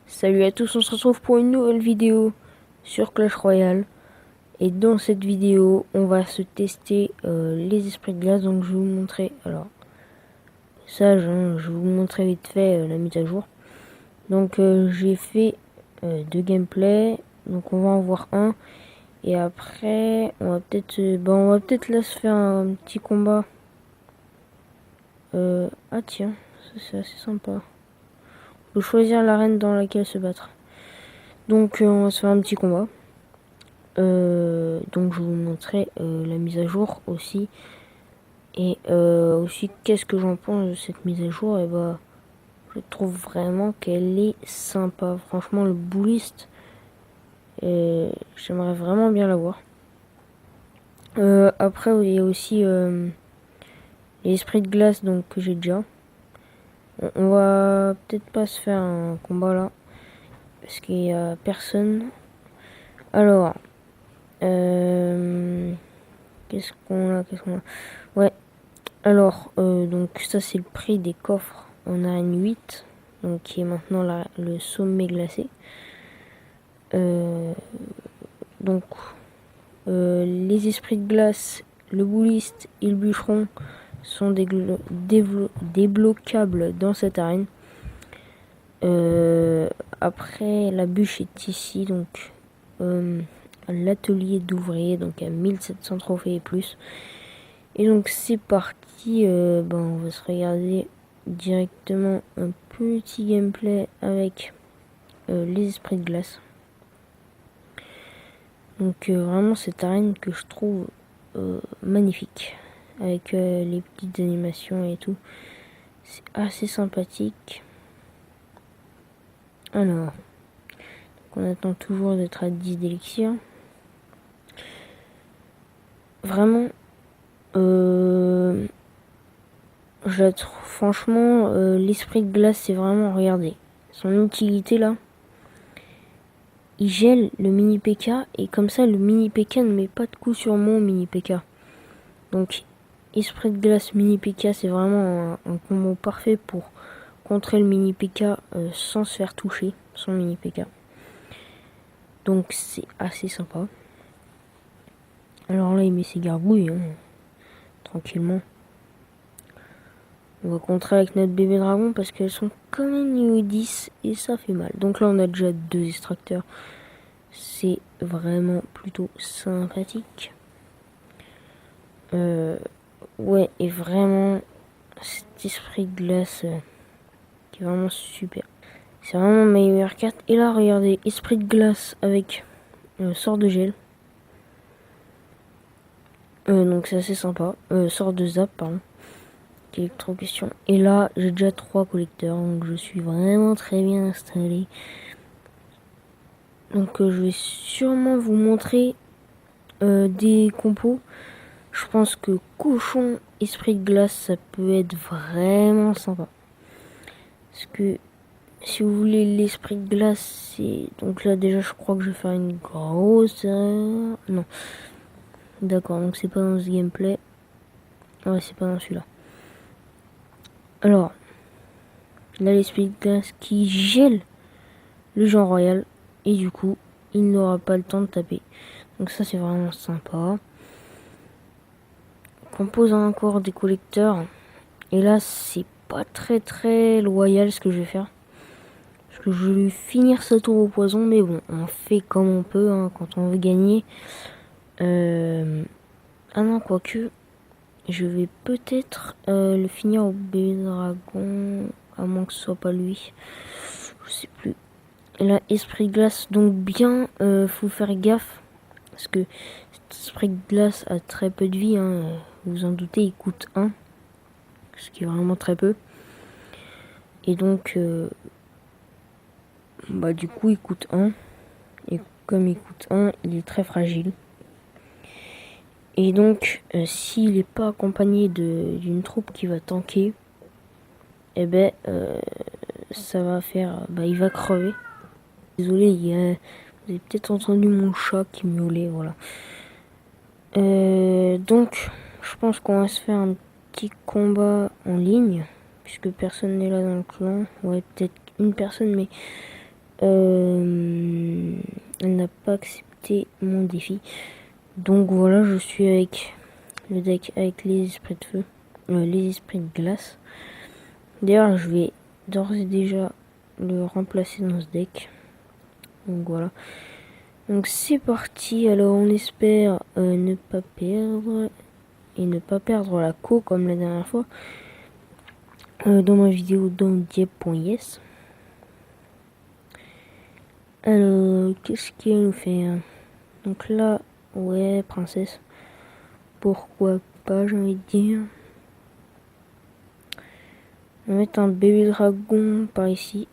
Salut à tous, on se retrouve pour une nouvelle vidéo sur Clash Royale. Et dans cette vidéo, on va se tester les esprits de glace. Donc je vais vous montrer, alors, sage, hein, je vais vous montrer vite fait la mise à jour. Donc j'ai fait deux gameplays, donc on va en voir un. Et après, on va peut-être là se faire un petit combat. Ah tiens, ça c'est assez sympa. On peut choisir l'arène dans laquelle se battre. Donc on va se faire un petit combat. Donc je vais vous montrer la mise à jour aussi. Et aussi qu'est-ce que j'en pense de cette mise à jour. Et bah je trouve vraiment qu'elle est sympa. Franchement le bullist, j'aimerais vraiment bien l'avoir. Après il y a aussi l'esprit de glace donc que j'ai déjà. On va peut-être pas se faire un combat là. Parce qu'il y a personne. Alors qu'est-ce qu'on a. Ouais. Alors, donc ça c'est le prix des coffres en arène 8, donc qui est maintenant le sommet glacé. Donc, les esprits de glace, le bouliste et le bûcheron sont débloquables dans cette arène. Après, la bûche est ici, donc l'atelier d'ouvrier, donc à 1700 trophées et plus. Et donc c'est parti, on va se regarder directement un petit gameplay avec les esprits de glace. Donc vraiment cette arène que je trouve magnifique, avec les petites animations et tout. C'est assez sympathique. Alors, on attend toujours d'être à 10 d'élixir. Vraiment, je la trouve, franchement, l'esprit de glace, c'est vraiment, regardez, son utilité là. Il gèle le mini PK et comme ça le mini PK ne met pas de coup sur mon mini PK. Donc esprit de glace mini PK, c'est vraiment un combo parfait pour contrer le mini PK sans se faire toucher, son mini PK. Donc c'est assez sympa. Alors là il met ses gargouilles, hein, tranquillement. On va contrer avec notre bébé dragon parce qu'elles sont quand même niveau 10 et ça fait mal. Donc là on a déjà 2 extracteurs. C'est vraiment plutôt sympathique. Ouais, et vraiment, cet esprit de glace qui est vraiment super. C'est vraiment ma meilleure carte. Et là, regardez, esprit de glace avec sort de gel. Donc c'est assez sympa. Sort de zap, pardon. Électrocution. Et là, j'ai déjà 3 collecteurs. Donc je suis vraiment très bien installé. Donc je vais sûrement vous montrer des compos. Je pense que cochon, esprit de glace, ça peut être vraiment sympa. Parce que si vous voulez l'esprit de glace, c'est... Donc là déjà je crois que je vais faire une grosse... Non. D'accord, donc c'est pas dans ce gameplay. Ouais, c'est pas dans celui-là. Alors, là l'esprit de glace qui gèle le genre royal. Et du coup, il n'aura pas le temps de taper. Donc ça c'est vraiment sympa. On compose encore des collecteurs. Et là c'est pas très loyal ce que je vais faire. Parce que je vais finir ce tour au poison. Mais bon, on fait comme on peut hein, quand on veut gagner. Ah non, quoique, je vais peut-être le finir au bébé dragon, à moins que ce soit pas lui. Je sais plus. Et là, esprit glace, donc bien, faut faire gaffe. Parce que cet esprit de glace a très peu de vie, hein, vous en doutez, il coûte 1. Ce qui est vraiment très peu. Et donc, du coup, il coûte 1. Et comme il coûte 1, il est très fragile. Et donc, s'il n'est pas accompagné d'une troupe qui va tanker, eh ben, ça va faire... il va crever. Désolé, vous avez peut-être entendu mon chat qui miaulait, voilà. Donc, je pense qu'on va se faire un petit combat en ligne, puisque personne n'est là dans le clan. Ouais, peut-être une personne, mais elle n'a pas accepté mon défi. Donc voilà, je suis avec le deck avec les esprits de feu, les esprits de glace. D'ailleurs, je vais d'ores et déjà le remplacer dans ce deck. Donc voilà. Donc c'est parti. Alors on espère ne pas perdre et ne pas perdre la co comme la dernière fois dans ma vidéo dans Diep.yes. Alors qu'est-ce qu'il nous fait hein. Donc là, ouais, princesse. Pourquoi pas, j'ai envie de dire. On va mettre un bébé dragon par ici.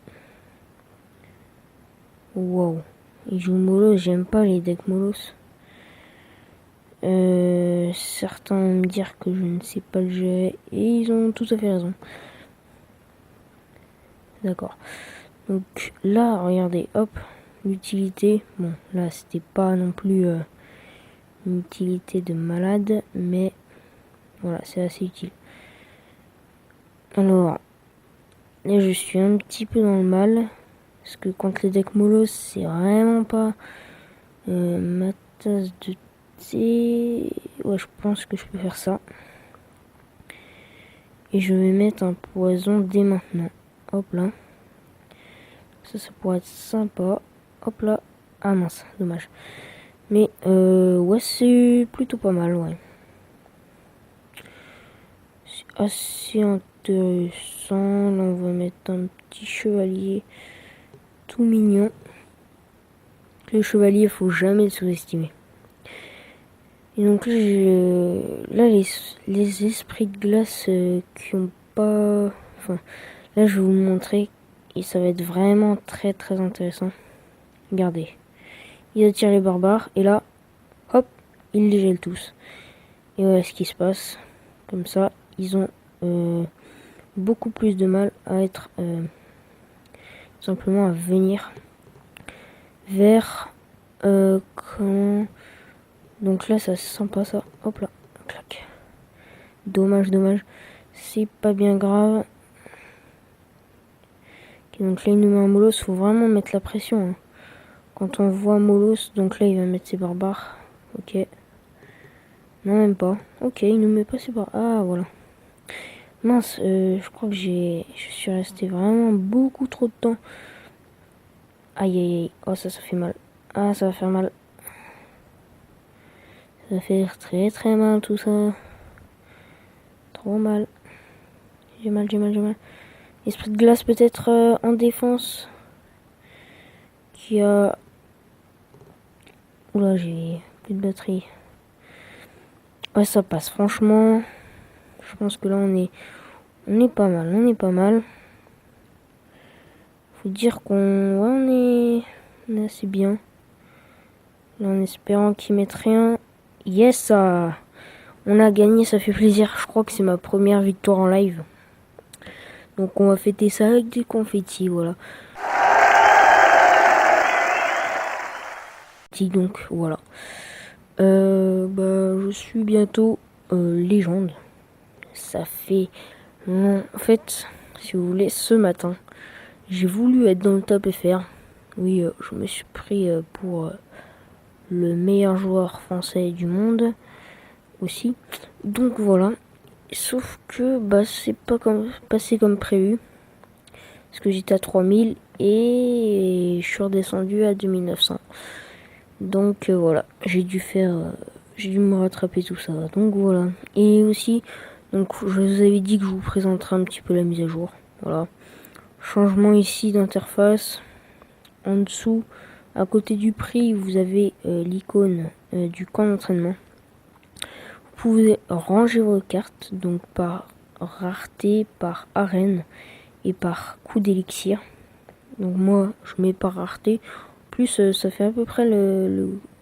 Wow. Il joue Molos, j'aime pas les decks Molos. Certains vont me dire que je ne sais pas le gérer. Et ils ont tout à fait raison. D'accord. Donc là, regardez, hop. L'utilité. Bon, là, c'était pas non plus une utilité de malade. Mais voilà, c'est assez utile. Alors, là, je suis un petit peu dans le mal. Parce que contre les decks Molos, c'est vraiment pas ma tasse de thé. Ouais, je pense que je peux faire ça. Et je vais mettre un poison dès maintenant. Hop là. Ça pourrait être sympa. Hop là. Ah mince, dommage. Mais ouais, c'est plutôt pas mal, ouais. C'est assez intéressant. Là, on va mettre un petit chevalier tout mignon. Le chevalier, faut jamais le sous-estimer. Et donc là, les esprits de glace qui ont pas... Enfin, là, je vais vous montrer. Et ça va être vraiment très très intéressant. Regardez. Ils attirent les barbares. Et là, hop, ils les gèlent tous. Et voilà ce qui se passe. Comme ça, ils ont beaucoup plus de mal à être... simplement à venir vers... comment... Donc là, ça se sent pas ça. Hop là, clac. Dommage, dommage. C'est pas bien grave. Okay, donc là, il nous met un Molos. Faut vraiment mettre la pression. Hein. Quand on voit Molos, donc là, il va mettre ses barbares. Ok. Non, même pas. Ok, il nous met pas ses barbares. Ah, voilà. Mince, je crois que je suis resté vraiment beaucoup trop de temps. Aïe, aïe, aïe. Oh, ça fait mal. Ah, ça va faire mal. Ça va faire très très mal tout ça. Trop mal. J'ai mal. Esprit de glace peut-être en défense. Qui a... Oula, j'ai plus de batterie. Ouais, ça passe. Franchement, je pense que là, on est pas mal. Faut dire on est assez bien. Là, en espérant qu'ils mettent rien. Yes, ça... On a gagné, ça fait plaisir. Je crois que c'est ma première victoire en live. Donc on va fêter ça avec des confettis, voilà. Donc voilà. Je suis bientôt légende. Ça fait... En fait, si vous voulez, ce matin, j'ai voulu être dans le top FR. Oui, je me suis pris pour le meilleur joueur français du monde aussi. Donc voilà. Sauf que c'est pas passé comme prévu. Parce que j'étais à 3000 et je suis redescendu à 2900. Donc voilà, j'ai dû me rattraper tout ça. Donc voilà. Et aussi, donc je vous avais dit que je vous présenterai un petit peu la mise à jour. Voilà. Changement ici d'interface. En dessous, à côté du prix, vous avez l'icône du camp d'entraînement. Vous pouvez ranger vos cartes, donc par rareté, par arène et par coup d'élixir. Donc moi, je mets par rareté. Plus ça fait à peu près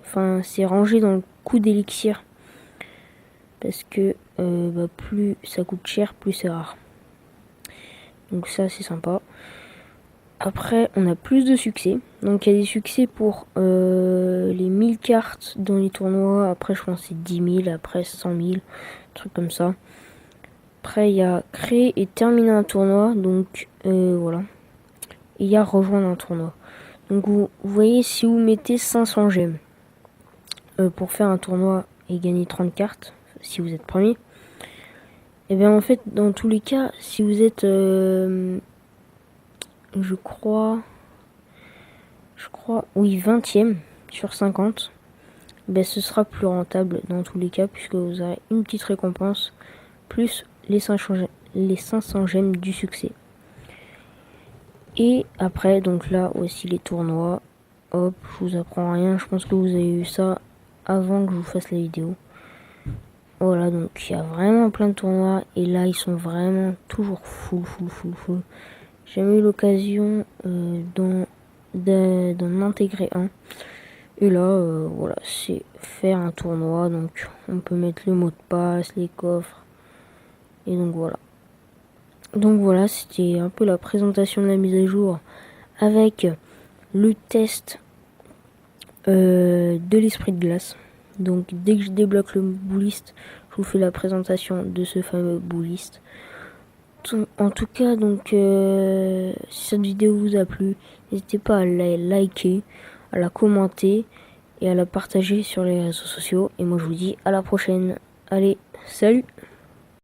enfin, c'est rangé dans le coup d'élixir. Parce que plus ça coûte cher, plus c'est rare. Donc ça, c'est sympa. Après, on a plus de succès. Donc il y a des succès pour les 1000 cartes dans les tournois. Après, je pense que c'est 10 000. Après, 100 000. Truc comme ça. Après, il y a créer et terminer un tournoi. Donc voilà. Et il y a rejoindre un tournoi. Donc vous voyez, si vous mettez 500 gemmes pour faire un tournoi et gagner 30 cartes, si vous êtes premier, et bien en fait, dans tous les cas, si vous êtes, je crois, oui, 20e sur 50, ben ce sera plus rentable dans tous les cas, puisque vous aurez une petite récompense, plus les 500 gemmes du succès. Et après, donc là aussi les tournois. Hop, je vous apprends rien. Je pense que vous avez eu ça avant que je vous fasse la vidéo. Voilà, donc il y a vraiment plein de tournois. Et là, ils sont vraiment toujours full. J'ai jamais eu l'occasion d'en intégrer un. Et là, voilà, c'est faire un tournoi. Donc on peut mettre le mot de passe, les coffres. Et donc voilà. Donc voilà, c'était un peu la présentation de la mise à jour avec le test de l'esprit de glace. Donc dès que je débloque le bouliste, je vous fais la présentation de ce fameux bouliste. En tout cas, donc si cette vidéo vous a plu, n'hésitez pas à la liker, à la commenter et à la partager sur les réseaux sociaux. Et moi je vous dis à la prochaine. Allez, salut!